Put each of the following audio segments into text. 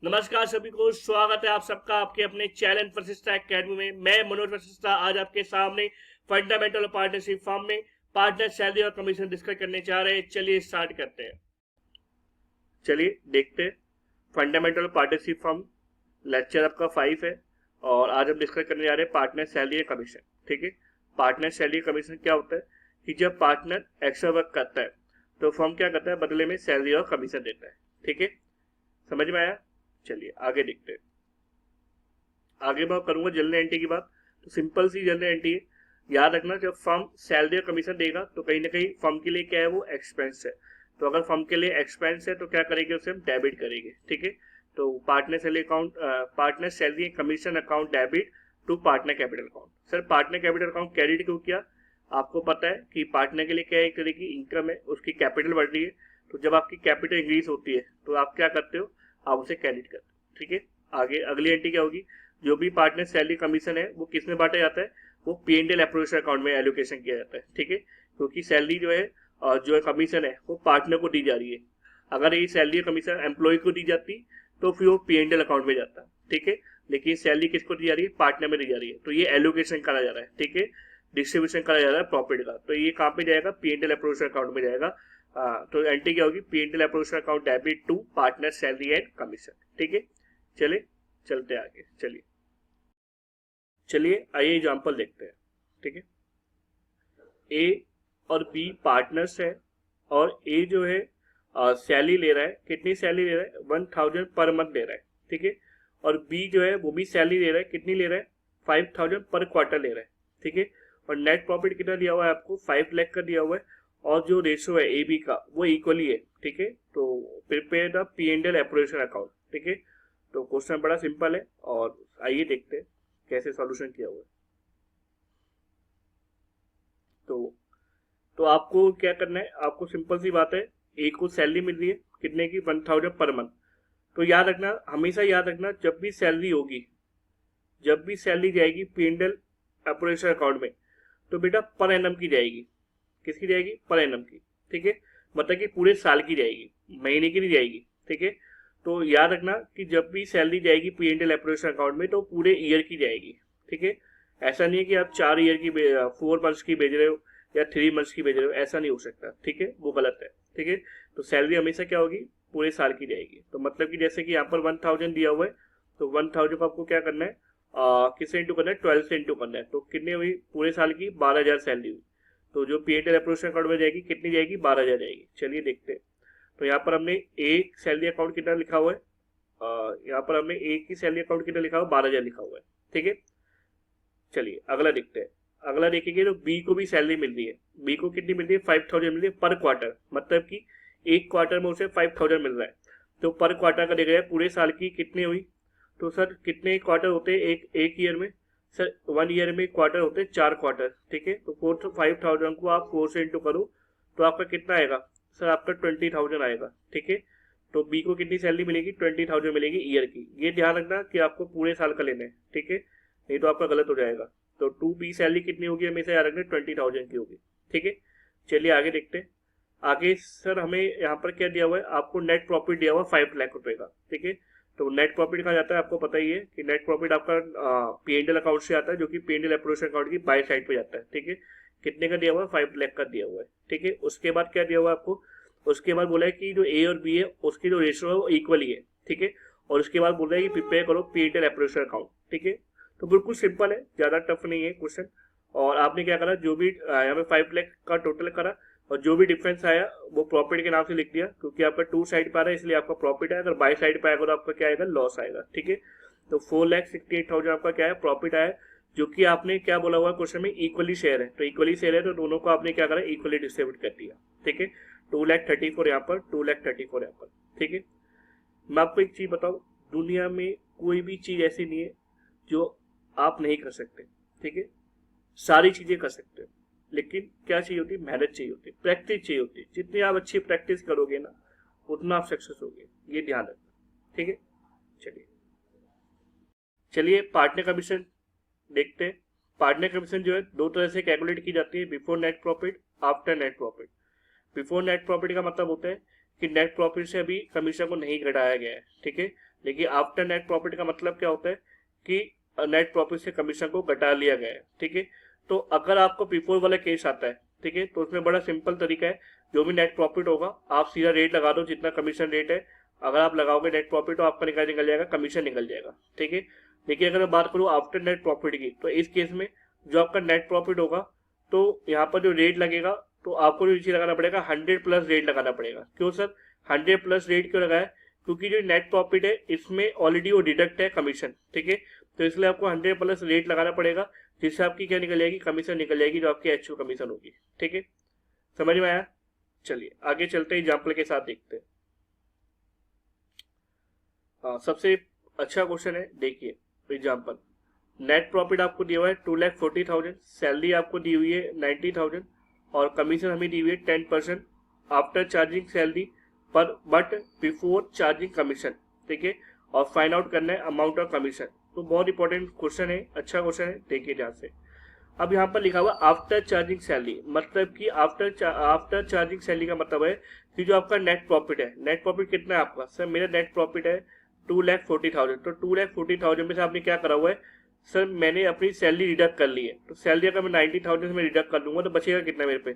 नमस्कार सभी को, स्वागत है आप सबका आपके अपने चैनल वशिष्ठा एकेडमी में। मैं मनोज वशिष्ठा आज आपके सामने फंडामेंटल पार्टनरशिप फॉर्म में पार्टनर सैलरी और कमीशन डिस्कस करने जा रहे हैं। चलिए स्टार्ट करते हैं। चलिए देखते हैं। फंडामेंटल पार्टनरशिप फॉर्म लेक्चर आपका 5 है और आज हम डिस्कस करने जा रहे हैं पार्टनर सैलरी और कमीशन। ठीक है, पार्टनर सैलरी कमीशन क्या होता है कि जब पार्टनर एक्स्ट्रा वर्क करता है तो फर्म क्या करता है, बदले में सैलरी और कमीशन देता है। ठीक है, समझ में आया? चलिए आगे देखते हैं। आगे मैं करूंगा जनरल एंट्री की बात। तो सिंपल सी जनरल एंट्री है, याद रखना जब फर्म सैलरी और कमीशन देगा तो कहीं ना कहीं फर्म के लिए क्या है, वो एक्सपेंस है। तो अगर फर्म के लिए एक्सपेंस है तो क्या करेंगे, उसे हम डेबिट करेंगे। ठीक है, तो partner salary account, partner salary commission account debit to partner capital account. Sir partner capital account credit क्यों किया? आपको पता है कि पार्टनर के लिए क्या एक तरह की इनकम है, उसकी कैपिटल बढ़ रही है। तो जब आपकी कैपिटल इंक्रीज होती है तो आप क्या करते हो, आप उसे क्रेडिट करते हो। ठीक है, आगे अगली एंट्री क्या होगी, जो भी पार्टनर सैलरी कमीशन है वो किस में बांटा जाता है, वो P&L अप्रोप्रिएशन अकाउंट में एलोकेशन किया जाता है। ठीक है, क्योंकि सैलरी जो है और जो कमीशन है वो पार्टनर को दी जा रही है। अगर ये सैलरी कमीशन एम्प्लॉय को दी जाती तो फिर वो P&L अकाउंट में जाता। ठीक है, लेकिन सैलरी किसको दी जा रही है, पार्टनर में दी जा रही है। तो ये एलोकेशन करा जा रहा है। ठीक है, डिस्ट्रीब्यूशन करा जा रहा है प्रॉफिट का। तो ये कहाँ पे जाएगा, P&L अप्रोप्रिएशन अकाउंट में जाएगा। तो एंट्री क्या होगी, P&L appropriation account debit to partner salary and commission. ठीक है, चलिए चलते आगे। चलिए आइए एग्जांपल देखते हैं। ठीक है, ए और बी पार्टनर्स है और ए जो है सैलरी ले रहा है। कितनी सैलरी ले रहा है, 1000 पर मंथ ले रहा है। ठीक है, और बी जो है वो भी सैलरी ले रहा है। कितनी ले रहा है, 5000 पर क्वार्टर ले रहा है। ठीक है, और नेट प्रॉफिट कितना दिया हुआ है आपको, 5 लाख का दिया हुआ है और जो रेशो है ए बी का वो इक्वली है। ठीक है, तो prepare the P&L appropriation account. ठीक है, तो क्वेश्चन बड़ा सिंपल है और आइए देखते हैं कैसे सॉल्यूशन किया हुआ है। तो आपको क्या करना है, आपको सिंपल सी बात है, एक को सैलरी मिल रही है कितने की, 1000 पर मंथ। तो याद रखना, हमेशा याद रखना, जब भी सैलरी होगी, जब भी सैलरी जाएगी P&L अप्रोप्रिएशन अकाउंट में तो बेटा पर एनम की जाएगी। किसकी जाएगी, पर एनम की। ठीक है, मतलब कि पूरे साल की जाएगी, महीने की नहीं जाएगी। ठीक है, तो याद रखना कि जब भी सैलरी जाएगी P&L अप्रोप्रिएशन अकाउंट में तो पूरे ईयर की जाएगी। ठीक है, ऐसा नहीं है कि आप 4 ईयर की 4 मंथ्स की भेज रहे हो या 3 मंथ्स की भेज रहे हो, ऐसा नहीं हो सकता। ठीक है, वो गलत है। ठीक है, तो सैलरी हमेशा क्या होगी, पूरे साल की जाएगी। तो मतलब कि जैसे कि यहाँ पर 1000 दिया हुआ है तो 1000 को आपको क्या करना है, किससे इंटू करना है, 12 से इंटू करना है। तो कितनी हुई, पूरे साल की 12000 सैलरी हुई। तो जो P&L अप्रोप्रिएशन अकाउंट में जाएगी कितनी जाएगी, 12000 जाएगी। चलिए देखते हैं। तो यहाँ पर हमने एक सैलरी अकाउंट कितना लिखा हुआ है, यहाँ पर हमने एक ही सैलरी अकाउंट कितना लिखा हुआ, 12000 लिखा हुआ है। ठीक है, चलिए अगला देखते हैं। अगला देखेंगे तो बी को भी सैलरी मिल रही है। बी को कितनी मिल रही है, 5000 मिल रही है पर क्वार्टर। मतलब कि एक क्वार्टर में उसे 5000 मिल रहा है। तो पर क्वार्टर का देखा जाए पूरे साल की कितनी हुई, तो सर कितने क्वार्टर होते हैं एक ईयर में, सर 1 ईयर में क्वार्टर होते हैं 4 क्वार्टर। ठीक है, तो 5000 को आप 4 से इंटू करो तो आपका कितना आएगा, सर आपका 20000 आएगा। ठीक है, तो बी को कितनी सैलरी मिलेगी, 20000 मिलेगी ईयर की। ये ध्यान रखना कि आपको पूरे साल का लेना है। ठीक है, नहीं तो आपका गलत हो जाएगा। तो 2B सैलरी कितनी होगी, हमेशा याद रखना 20000 की होगी। ठीक है, चलिए आगे देखते हैं। आगे सर हमें यहाँ पर क्या दिया हुआ है, आपको नेट प्रॉफिट दिया हुआ 5 लाख रुपए का। ठीक है, तो नेट प्रॉफिट कहाँ जाता है, आपको पता ही है कि नेट प्रॉफिट आपका P&L अकाउंट से आता है, जो कि P&L अप्रोप्रिएशन अकाउंट की बाय साइड पे जाता है। ठीक है, कितने का दिया हुआ है, 5 लाख का दिया हुआ है। ठीक है, उसके बाद क्या दिया हुआ है आपको, उसके बाद बोला है कि जो ए और बी है उसकी जो रेशियो है वो इक्वली है। ठीक है, और उसके बाद बोल रहा है कि प्रिपेयर करो P&L अप्रोप्रिएशन अकाउंट। ठीक है, तो बिल्कुल सिंपल है, ज्यादा टफ नहीं है क्वेश्चन। और आपने क्या करा, जो भी यहाँ पे 5 लाख का टोटल करा और जो भी डिफरेंस आया वो प्रॉफिट के नाम से लिख दिया, क्योंकि आपका 2 साइड पे आ रहा है इसलिए आपका प्रॉफिट है। अगर बाई साइड पे आएगा तो आपका क्या आएगा, लॉस आएगा। ठीक है, तो 4,68,000 आपका क्या है, प्रॉफिट आया, जो कि आपने क्या बोला हुआ क्वेश्चन में, इक्वली शेयर है। तो इक्वली शेयर है तो दोनों को आपने क्या करा, इक्वली डिस्ट्रीब्यूट कर दिया। ठीक है, 2,34,000 यहाँ पर, 2,34,000 यहाँ पर। ठीक है, मैं आपको एक चीज बताऊं, दुनिया में कोई भी चीज ऐसी नहीं है जो आप नहीं कर सकते। ठीक है, सारी चीजें कर सकते हो, लेकिन क्या चाहिए होती है, मेहनत चाहिए होती है, प्रैक्टिस चाहिए होती है। जितनी आप अच्छी प्रैक्टिस करोगे ना उतना आप सक्सेस होगे, ये ध्यान रखना। ठीक है, चलिए पार्टनर कमीशन देखते हैं। पार्टनर कमीशन जो है दो तरह से कैलकुलेट की जाती है, before net profit, after net profit. Before net profit का मतलब होता है कि नेट प्रॉफिट से अभी कमीशन को नहीं घटाया गया है। ठीक है, लेकिन आफ्टर नेट प्रॉफिट का मतलब क्या होता है कि नेट प्रॉफिट से कमीशन को घटा लिया गया है, ठीक है। तो अगर आपको बिफोर वाला केस आता है, ठीक है, तो उसमें बड़ा सिंपल तरीका है, जो भी नेट प्रॉफिट होगा आप सीधा रेट लगा दो जितना कमीशन रेट है। अगर आप लगाओगे नेट प्रॉफिट तो आपका निकल जाएगा, कमीशन निकल जाएगा, ठीक है। देखिए अगर मैं बात करूँ आफ्टर नेट प्रॉफिट की, तो इस केस में जो आपका नेट प्रॉफिट होगा, तो यहाँ पर जो रेट लगेगा, तो आपको जो नीचे लगाना पड़ेगा 100 प्लस रेट लगाना पड़ेगा। क्यों सर 100 प्लस रेट क्यों लगाया? क्योंकि जो नेट प्रॉफिट है इसमें ऑलरेडी वो डिडक्ट है कमीशन, ठीक है। तो इसलिए आपको 100 प्लस रेट लगाना पड़ेगा, जिससे आपकी क्या निकल जाएगी, कमीशन निकल जाएगी, जो आपकी एक्चुअल कमीशन होगी, ठीक है। समझ में आया? चलिए आगे चलते हैं, एग्जाम्पल के साथ देखते हैं। हाँ, सबसे अच्छा क्वेश्चन है, देखिए एग्जाम्पल। नेट प्रॉफिट आपको दिया हुआ है 2,40,000, सैलरी आपको दी हुई है 90,000 और कमीशन हमें दी हुई है 10% आफ्टर चार्जिंग सैलरी पर बट बिफोर चार्जिंग कमीशन, ठीक है। और फाइंड आउट करना है अमाउंट ऑफ कमीशन। तो बहुत इंपॉर्टेंट क्वेश्चन है, अच्छा क्वेश्चन है, देखिए ध्यान से। अब यहाँ पर लिखा हुआ आफ्टर चार्जिंग सैलरी, मतलब कि आफ्टर चार्जिंग सैलरी का मतलब है कि जो आपका नेट प्रॉफिट है, नेट प्रॉफिट कितना है आपका? सर मेरा नेट प्रॉफिट है 2,40,000, तो 2,40,000 में से आपने क्या करा हुआ है? सर मैंने अपनी सैलरी डिडक्ट कर ली है, तो सैलरी अगर मैं 90,000 में डिडक्ट कर लूंगा तो बचेगा कितना मेरे पे?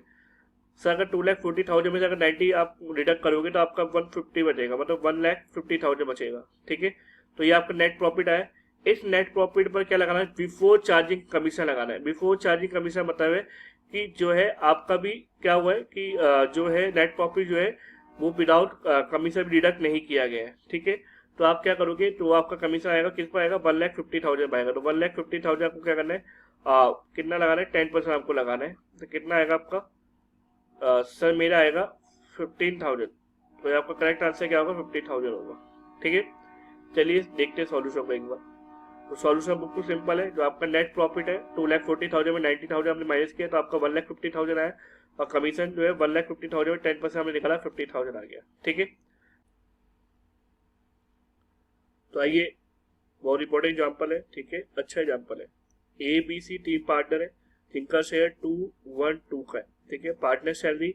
सर अगर 2,40,000 में से अगर 90 आप डिडक्ट करोगे तो आपका 150 बचेगा, मतलब 1,50,000 बचेगा, ठीक है। तो ये आपका नेट प्रॉफिट आया। इस नेट प्रॉफिट पर क्या लगाना है? बिफोर चार्जिंग कमीशन लगाना है। बिफोर चार्जिंग कमीशन मतलब है कि जो है आपका भी क्या हुआ है कि जो है नेट प्रॉफिट जो है वो विदाउट कमीशन डिडक्ट नहीं किया गया है, ठीक है। तो आप क्या करोगे, तो आपका कमीशन आएगा, किस पर आएगा? 1,50,000 आएगा। तो 1,50,000 आपको क्या करना है, कितना लगाना है? 10% आपको लगाना है। तो कितना आएगा आपका? सर मेरा आएगा 15,000। तो आपका करेक्ट आंसर क्या होगा? 50,000 होगा, ठीक है। चलिए देखते हैं सॉल्यूशन को एक बार। तो सॉल्यूशन बिल्कुल सिंपल है। जो आपका नेट प्रॉफिट है 2,40,000 में 90,000 आपने माइनस किया तो आपका 1,50,000 आया, और कमीशन जो है 1,50,000 में 10% हमने निकाला, 50,000 आ गया, ठीक है। तो आइए, बहुत इंपॉर्टेंट एग्जाम्पल है, ठीक है, अच्छा एग्जाम्पल है। ए बी सी तीन पार्टनर है जिनका शेयर 212 का है, ठीक है। पार्टनर सैलरी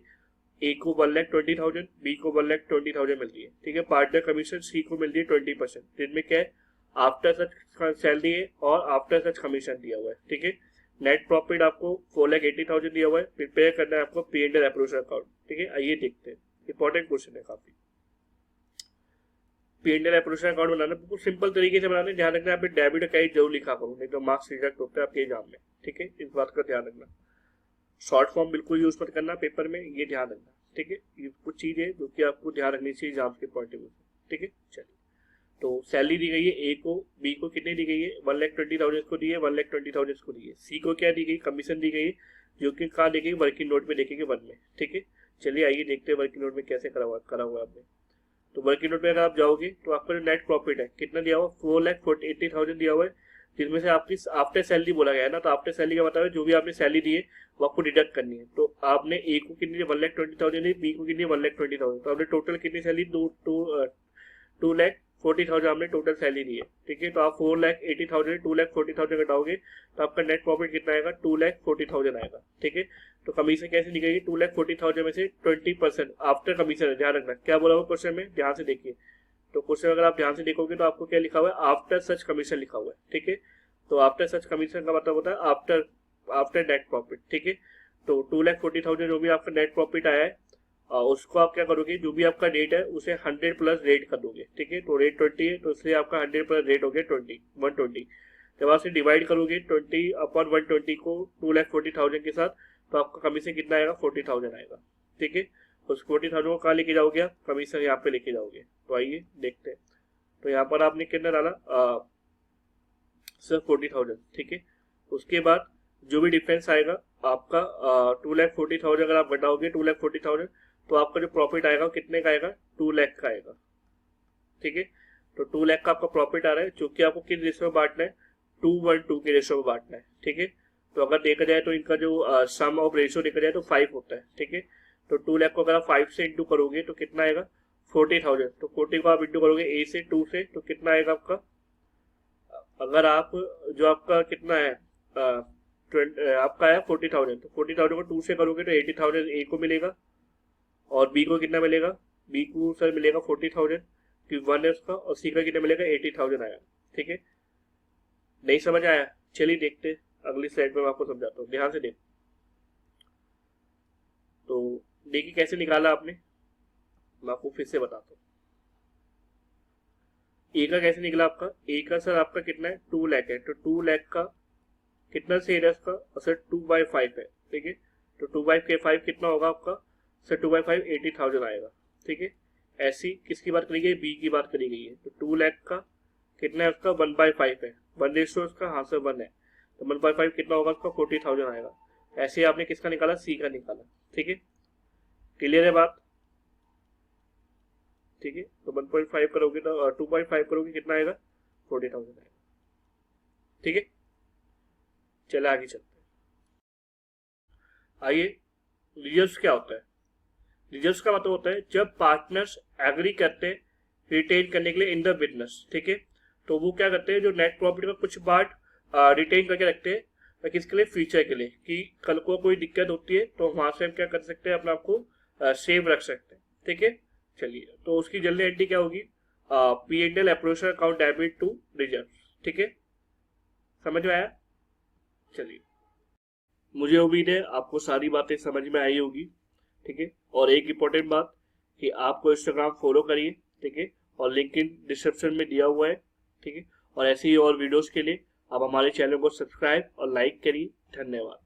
ए को 1,20,000, बी को 1,20,000 मिल रही है, ठीक है। पार्टनर कमीशन सी को मिल रही है 20%, जिनमें क्या है? आफ्टर सच सैलरी है और आफ्टर सच कमीशन दिया हुआ है, ठीक है। नेट प्रॉफिट आपको 4,80,000 दिया हुआ है। प्रिपेयर करना है आपको P&L अप्रोच अकाउंट, ठीक है। आइए देखते हैं, इंपॉर्टेंट क्वेश्चन है काफी। P&L अप्रोच अकाउंट बनाना बिल्कुल सिंपल तरीके से बनाना है। ध्यान रखना, यहाँ पे डेबिट और क्रेडिट जरूर लिखा करो, नहीं तो मार्क्स रिजेक्ट होते हैं आपके एग्जाम में, ठीक है। इस बात का ध्यान रखना। शॉर्ट फॉर्म बिल्कुल यूज मत करना पेपर में, ये ध्यान रखना, ठीक है। ये कुछ चीज है जो कि आपको ध्यान रखनी चाहिए एग्जाम के पॉइंट ऑफ व्यू से, ठीक है। चलिए, तो सैलरी दी गई है ए को, बी को कितनी दी गई है? 1,20,000 को दी है, 1,20,000 को दी है। सी को क्या दी गई? कमीशन दी गई है, जो कि कहाँ देखेगी? वर्किंग नोट में देखेंगे 1 में, ठीक है। चलिए आइए देखते हैं वर्किंग नोट में कैसे करा हुआ आपने। तो वर्किंग नोट में अगर आप जाओगे तो आपका जो नेट प्रॉफिट है कितना दिया हुआ? 4,80,000 दिया हुआ है, जिसमें से आपकी आफ्टर सैलरी बोला गया है ना। तो आफ्टर सैलरी का मतलब है जो भी आपने सैलरी दी है वो आपको डिडक्ट करनी है। तो आपने ए को कितनी 1,20,000 दी, बी को कितनी 1,20,000, तो आपने टोटल कितनी सैलरी? 2,40,000 आपने टोटल सैलरी दी है, ठीक है। तो आप 4,80,000 2,40,000 घटाओगे तो आपका नेट प्रॉफिट कितना आएगा? 2,40,000 आएगा, ठीक है। तो कमीशन कैसे निकलेगी? 2,40,000 में से 20% आफ्टर कमीशन है, ध्यान रखना। क्या बोला हुआ क्वेश्चन में? ध्यान से देखिए। तो क्वेश्चन अगर आप ध्यान से देखोगे तो आपको क्या लिखा हुआ है? आफ्टर सच कमीशन लिखा हुआ है, ठीक है। तो आफ्टर सच कमीशन का मतलब होता है आफ्टर नेट प्रॉफिट, ठीक है। तो 2,40,000 जो भी आपका नेट प्रॉफिट आया है, उसको आप क्या करोगे? जो भी आपका रेट है उसे 100 प्लस रेट कर दोगे, ठीक है। तो रेट 20 है, तो इसलिए आपका 100 प्लस रेट हो गया 120। जब आप डिवाइड करोगे 20/120 को 2,40,000 के साथ, तो आपका कमीशन कितना आएगा? 40,000 आएगा, ठीक है। उस 40,000 को कहाँ लेके जाओगे आप? कमीशन यहाँ पे लेके जाओगे। तो आइए देखते हैं। तो यहाँ पर आपने कितना डाला? सर 40,000, ठीक है। उसके बाद जो भी डिफरेंस आएगा आपका 2,40,000 अगर आप घटाओगे 2,40,000, तो आपका जो प्रॉफिट आएगा कितने का आएगा? 2 लाख का आएगा, ठीक है। तो 2 लाख का आपका प्रॉफिट आ रहा है, जो कि आपको किस रेशो में बांटना है? 2:1 के रेशो में बांटना है, ठीक है। तो अगर देखा जाए तो इनका जो सम ऑफ रेशो देखा जाए तो 5 होता है, ठीक है। तो 2 लाख को अगर आप 5 से इंटू करोगे तो कितना आएगा? 40,000। तो 40 को आप इंटू करोगे ए से 2 से, तो कितना आएगा आपका? अगर आप जो आपका कितना है आपका है 40,000, तो 40,000 को 2 से करोगे तो 80,000 ए को मिलेगा, और बी को कितना मिलेगा? बी को सर मिलेगा 40,000। कि 1 है उसका, और सी का कितना मिलेगा 80,000 आएगा। ठीक है, नहीं समझ आया? चलिए देखते हैं, अगली स्लाइड में मैं आपको समझाता हूँ, ध्यान से देख। तो देखिए कैसे निकाला आपने, मैं आपको फिर से बताता हूँ। ए का कैसे निकला आपका? ए का सर आपका कितना है 2 लाख है, तो 2 लाख का कितना शेयर है उसका? सर 2/5 है। ठीक है, तो 2/5 कितना होगा आपका? सर 2/5 80,000 आएगा। ठीक है, ऐसी किसकी बात करी गई? बी की बात करी गई है। तो 2 लाख का कितना है उसका? 1/5 है, 1 उसका, हाँ सर 1 है, तो 1/5 कितना होगा उसका? 40,000 आएगा। ऐसे आपने किसका निकाला? सी का निकाला। ठीक है, क्लियर है बात? ठीक है, तो 1.5 करोगे तो 2.5 करोगे कितना आएगा? 40,000 आएगा। ठीक है, चले आगे चलते हैं। आइए, रिजल्ट क्या होता है? रिजल्ट का मतलब होता है जब पार्टनर्स एग्री करते हैं रिटेन करने के लिए इन द बिजनेस। ठीक है, तो वो क्या करते हैं, जो नेट प्रॉफिट का कुछ पार्ट रिटेन करके रखते हैं किसके लिए? फ्यूचर के लिए, कि कल को कोई दिक्कत होती है तो वहां से हम क्या कर सकते हैं, अपने आप को सेव रख सकते हैं। ठीक है, चलिए, तो उसकी जल्दी एंट्री क्या होगी? P&L अप्रोचर अकाउंट डेबिट टू रिजर्व। ठीक है, समझ में आया? चलिए, मुझे उम्मीद है आपको सारी बातें समझ में आई होगी। ठीक है, और एक इम्पोर्टेंट बात कि आपको इंस्टाग्राम फॉलो करिए। ठीक है, और लिंक इन डिस्क्रिप्शन में दिया हुआ है। ठीक है, और ऐसे ही और वीडियोस के लिए आप हमारे चैनल को सब्सक्राइब और लाइक करिए। धन्यवाद।